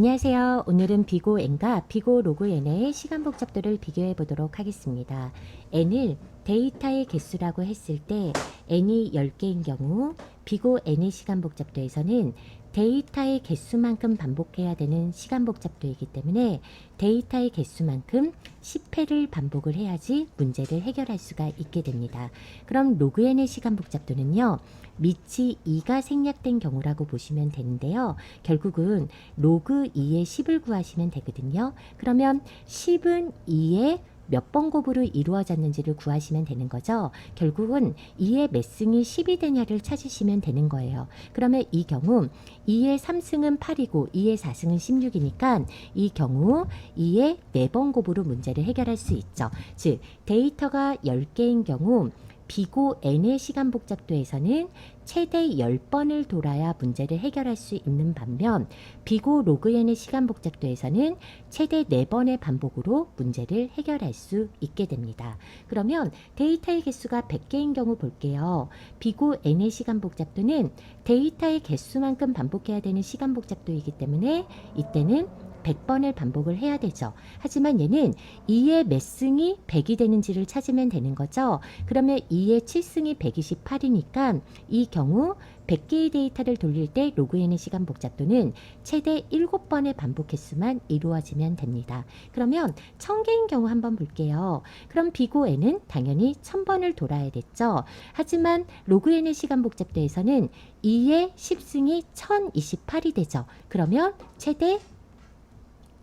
안녕하세요. 오늘은 비고 n과 비고 로그 n의 시간 복잡도를 비교해 보도록 하겠습니다. n을 데이터의 개수라고 했을 때 n이 10개인 경우 비고 n의 시간 복잡도에서는 데이터의 개수만큼 반복해야 되는 시간 복잡도이기 때문에 데이터의 개수만큼 10회를 반복을 해야지 문제를 해결할 수가 있게 됩니다. 그럼 로그 n의 시간 복잡도는요. 밑이 2가 생략된 경우라고 보시면 되는데요. 결국은 로그 2의 10을 구하시면 되거든요. 그러면 10은 2의 몇 번 곱으로 이루어졌는지를 구하시면 되는 거죠. 결국은 2의 몇 승이 10이 되냐를 찾으시면 되는 거예요. 그러면 이 경우 2의 3승은 8이고 2의 4승은 16이니까 이 경우 2의 4번 곱으로 문제를 해결할 수 있죠. 즉 데이터가 10개인 경우 비고 n의 시간 복잡도에서는 최대 10번을 돌아야 문제를 해결할 수 있는 반면 비고 로그 n의 시간 복잡도에서는 최대 4번의 반복으로 문제를 해결할 수 있게 됩니다. 그러면 데이터의 개수가 100개인 경우 볼게요. 비고 n의 시간 복잡도는 데이터의 개수만큼 반복해야 되는 시간 복잡도이기 때문에 이때는 100번을 반복을 해야 되죠. 하지만 얘는 2의 몇 승이 100이 되는지를 찾으면 되는 거죠. 그러면 2의 7승이 128이니까 이 경우 100개의 데이터를 돌릴 때 로그 n의 시간 복잡도는 최대 7번의 반복 횟수만 이루어지면 됩니다. 그러면 1000개인 경우 한번 볼게요. 그럼 비고 n은 당연히 1000번을 돌아야 됐죠. 하지만 로그 n의 시간 복잡도에서는 2의 10승이 1028이 되죠. 그러면 최대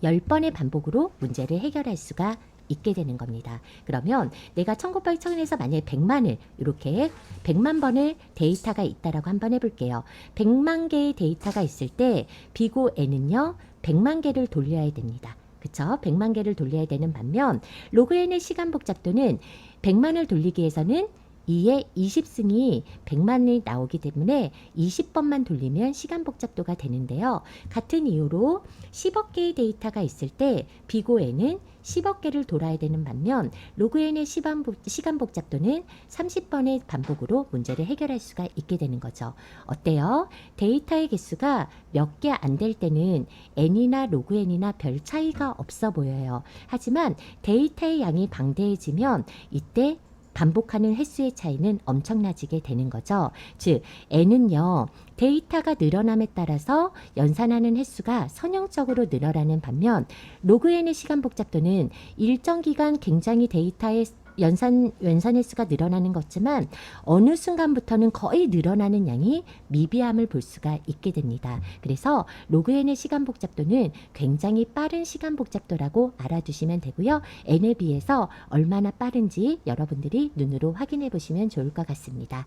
10번의 반복으로 문제를 해결할 수가 있게 되는 겁니다. 그러면 내가 1000 곱하기 1000에서 만약에 100만을 이렇게 100만 번을 데이터가 있다라고 한번 해볼게요. 100만 개의 데이터가 있을 때 비고 n은요 100만 개를 돌려야 됩니다. 그쵸? 100만 개를 돌려야 되는 반면 로그 n의 시간 복잡도는 100만을 돌리기 위해서는 2의 20승이 100만이 나오기 때문에 20번만 돌리면 시간 복잡도가 되는데요. 같은 이유로 10억 개의 데이터가 있을 때 비고 n은 10억 개를 돌아야 되는 반면 로그 n의 시간 복잡도는 30번의 반복으로 문제를 해결할 수가 있게 되는 거죠. 어때요? 데이터의 개수가 몇 개 안 될 때는 n이나 로그 n이나 별 차이가 없어 보여요. 하지만 데이터의 양이 방대해지면 이때 반복하는 횟수의 차이는 엄청나지게 되는 거죠. 즉 n은요. 데이터가 늘어남에 따라서 연산하는 횟수가 선형적으로 늘어나는 반면 로그 n의 시간 복잡도는 일정 기간 굉장히 데이터의 연산 횟수가 늘어나는 거지만 어느 순간부터는 거의 늘어나는 양이 미비함을 볼 수가 있게 됩니다. 그래서 로그 n의 시간 복잡도는 굉장히 빠른 시간 복잡도라고 알아두시면 되고요. n에 비해서 얼마나 빠른지 여러분들이 눈으로 확인해 보시면 좋을 것 같습니다.